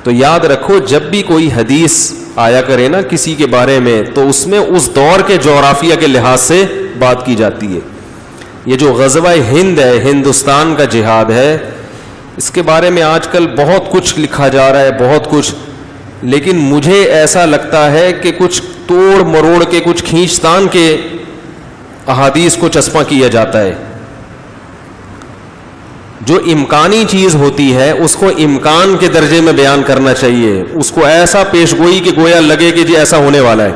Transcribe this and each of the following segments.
تو یاد رکھو جب بھی کوئی حدیث آیا کرے نا کسی کے بارے میں تو اس میں اس دور کے جغرافیہ کے لحاظ سے بات کی جاتی ہے. یہ جو غزوہ ہند ہے, ہندوستان کا جہاد ہے, اس کے بارے میں آج کل بہت کچھ لکھا جا رہا ہے, بہت کچھ, لیکن مجھے ایسا لگتا ہے کہ کچھ توڑ مروڑ کے, کچھ کھینچتان کے احادیث کو چسپاں کیا جاتا ہے. جو امکانی چیز ہوتی ہے اس کو امکان کے درجے میں بیان کرنا چاہیے, اس کو ایسا پیش گوئی کہ گویا لگے کہ جی ایسا ہونے والا ہے.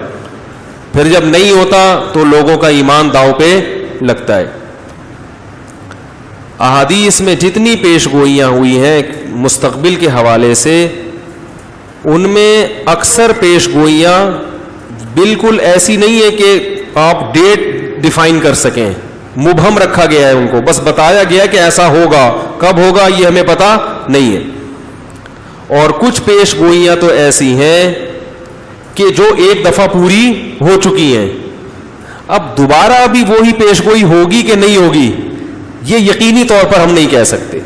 پھر جب نہیں ہوتا تو لوگوں کا ایمان داؤ پہ لگتا ہے. احادیث میں جتنی پیش گوئیاں ہوئی ہیں مستقبل کے حوالے سے, ان میں اکثر پیش گوئیاں بالکل ایسی نہیں ہے کہ آپ ڈیٹ ڈیفائن کر سکیں, مبہم رکھا گیا ہے ان کو, بس بتایا گیا کہ ایسا ہوگا, کب ہوگا یہ ہمیں پتہ نہیں ہے. اور کچھ پیش گوئیاں تو ایسی ہیں کہ جو ایک دفعہ پوری ہو چکی ہیں, اب دوبارہ بھی وہی پیش گوئی ہوگی کہ نہیں ہوگی یہ یقینی طور پر ہم نہیں کہہ سکتے.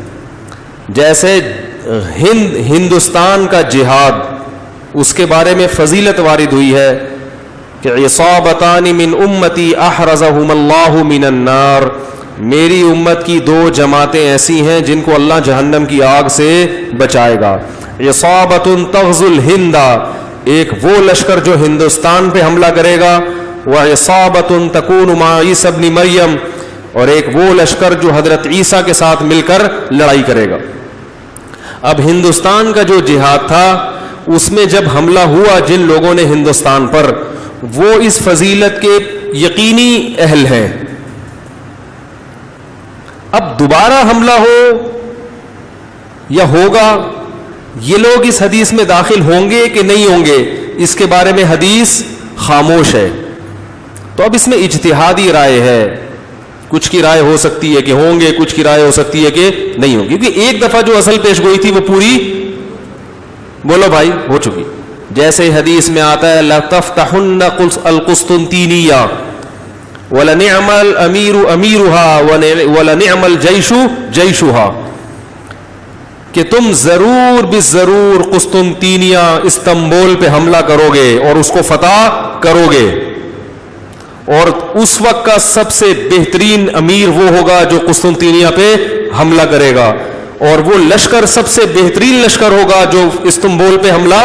جیسے ہندوستان کا جہاد, اس کے بارے میں فضیلت وارد ہوئی ہے کہ عصابتان من امتی احرزہم اللہ من النار, میری امت کی 2 جماعتیں ایسی ہیں جن کو اللہ جہنم کی آگ سے بچائے گا. عصابۃ تغزو الہند, ایک وہ لشکر جو ہندوستان پہ حملہ کرے گا, وعصابۃ تکون مع عیسی ابن مریم, اور ایک وہ لشکر جو حضرت عیسیٰ کے ساتھ مل کر لڑائی کرے گا. اب ہندوستان کا جو جہاد تھا اس میں جب حملہ ہوا جن لوگوں نے ہندوستان پر, وہ اس فضیلت کے یقینی اہل ہیں. اب دوبارہ حملہ ہو یا ہوگا, یہ لوگ اس حدیث میں داخل ہوں گے کہ نہیں ہوں گے, اس کے بارے میں حدیث خاموش ہے. تو اب اس میں اجتہادی رائے ہے, کچھ کی رائے ہو سکتی ہے کہ ہوں گے, کچھ کی رائے ہو سکتی ہے کہ نہیں ہوں گے, کیونکہ ایک دفعہ جو اصل پیش گوئی تھی وہ پوری, بولو بھائی, ہو چکی. جیسے حدیث میں آتا ہے لَتَفْتَحُنَّ الْقُسْطُنْطِينِيَّةَ وَلَنِعْمَ الْأَمِيرُ أَمِيرُهَا وَلَنِعْمَ الْجَيْشُ جَيْشُهَا, کہ تم ضرور بالضرور قسطنطینیہ استنبول پہ حملہ کرو گے اور اس کو فتح کرو گے, اور اس وقت کا سب سے بہترین امیر وہ ہوگا جو قسطنطینیہ پہ حملہ کرے گا, اور وہ لشکر سب سے بہترین لشکر ہوگا جو استنبول پہ حملہ,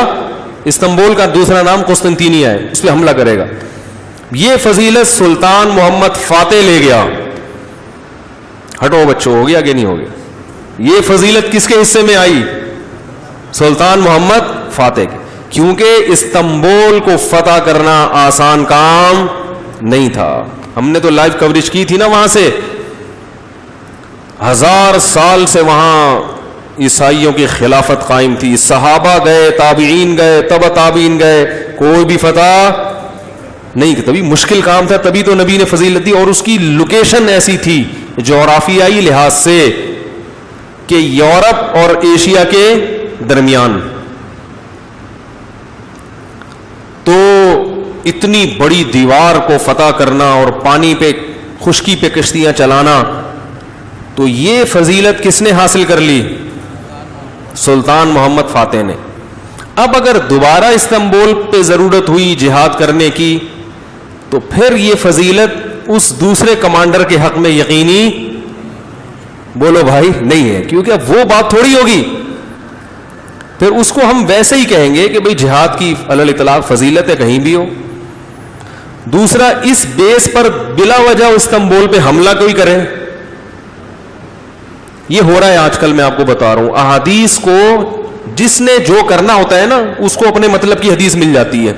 استنبول کا دوسرا نام قسطنطینیہ ہے, اس پہ حملہ کرے گا. یہ فضیلت سلطان محمد فاتح لے گیا. ہٹو بچوں, ہو گیا کہ نہیں ہو گیا؟ یہ فضیلت کس کے حصے میں آئی؟ سلطان محمد فاتح کے, کیونکہ استنبول کو فتح کرنا آسان کام نہیں تھا. ہم نے تو لائیو کوریج کی تھی نا وہاں سے, 1000 سال سے وہاں عیسائیوں کی خلافت قائم تھی, صحابہ گئے, تابعین گئے, تبع تابعین گئے, کوئی بھی فتح نہیں. تبھی مشکل کام تھا, تبھی تو نبی نے فضیلت دی, اور اس کی لوکیشن ایسی تھی جغرافیائی لحاظ سے کہ یورپ اور ایشیا کے درمیان. تو اتنی بڑی دیوار کو فتح کرنا اور پانی پہ, خشکی پہ کشتیاں چلانا, تو یہ فضیلت کس نے حاصل کر لی؟ سلطان محمد فاتح نے. اب اگر دوبارہ استنبول پہ ضرورت ہوئی جہاد کرنے کی تو پھر یہ فضیلت اس دوسرے کمانڈر کے حق میں یقینی, بولو بھائی, نہیں ہے, کیونکہ اب وہ بات تھوڑی ہوگی. پھر اس کو ہم ویسے ہی کہیں گے کہ بھئی جہاد کی علی الاطلاق فضیلت ہے کہیں بھی ہو. دوسرا, اس بیس پر بلا وجہ استنبول پہ حملہ کوئی کرے, یہ ہو رہا ہے آج کل. میں آپ کو بتا رہا ہوں, احادیث کو جس نے جو کرنا ہوتا ہے نا اس کو اپنے مطلب کی حدیث مل جاتی ہے.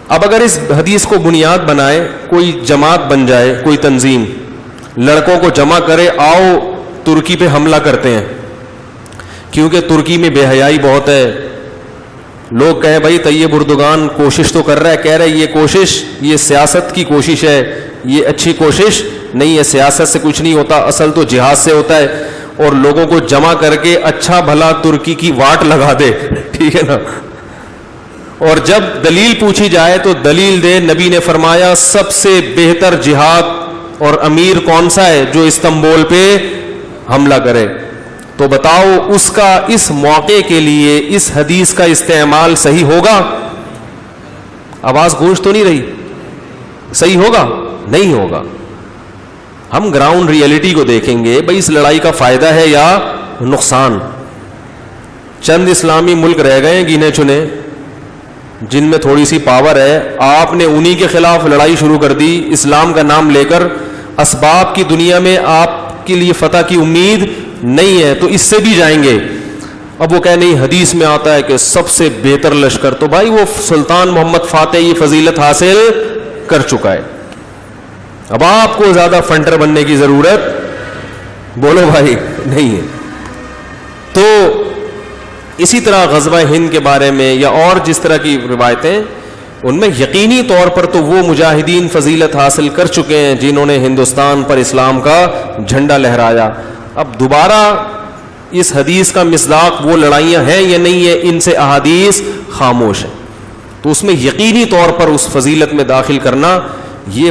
اب اگر اس حدیث کو بنیاد بنائے کوئی جماعت بن جائے, کوئی تنظیم لڑکوں کو جمع کرے, آؤ ترکی پہ حملہ کرتے ہیں, کیونکہ ترکی میں بے حیائی بہت ہے. لوگ کہیں بھائی طیب اردگان کوشش تو کر رہا ہے, کہہ رہے یہ کوشش یہ سیاست کی کوشش ہے, یہ اچھی کوشش نہیں ہے, سیاست سے کچھ نہیں ہوتا, اصل تو جہاد سے ہوتا ہے. اور لوگوں کو جمع کر کے اچھا بھلا ترکی کی واٹ لگا دے, ٹھیک ہے نا, اور جب دلیل پوچھی جائے تو دلیل دے. نبی نے فرمایا سب سے بہتر جہاد اور امیر کون سا ہے؟ جو استنبول پہ حملہ کرے. تو بتاؤ اس کا اس موقع کے لیے اس حدیث کا استعمال صحیح ہوگا؟ آواز گونج تو نہیں رہی؟ صحیح ہوگا؟ نہیں ہوگا. ہم گراؤنڈ ریئلٹی کو دیکھیں گے، بھئی اس لڑائی کا فائدہ ہے یا نقصان. چند اسلامی ملک رہ گئے گنے چنے جن میں تھوڑی سی پاور ہے، آپ نے انہی کے خلاف لڑائی شروع کر دی اسلام کا نام لے کر. اسباب کی دنیا میں آپ کے لیے فتح کی امید نہیں ہے تو اس سے بھی جائیں گے. اب وہ کہہ نہیں حدیث میں آتا ہے کہ سب سے بہتر لشکر، تو بھائی وہ سلطان محمد فاتح یہ فضیلت حاصل کر چکا ہے. اب آپ کو زیادہ فنٹر بننے کی ضرورت بولو بھائی نہیں ہے. تو اسی طرح غزوہ ہند کے بارے میں یا اور جس طرح کی روایتیں، ان میں یقینی طور پر تو وہ مجاہدین فضیلت حاصل کر چکے ہیں جنہوں نے ہندوستان پر اسلام کا جھنڈا لہرایا. اب دوبارہ اس حدیث کا مصداق وہ لڑائیاں ہیں یا نہیں ہے، ان سے احادیث خاموش ہیں. تو اس میں یقینی طور پر اس فضیلت میں داخل کرنا یہ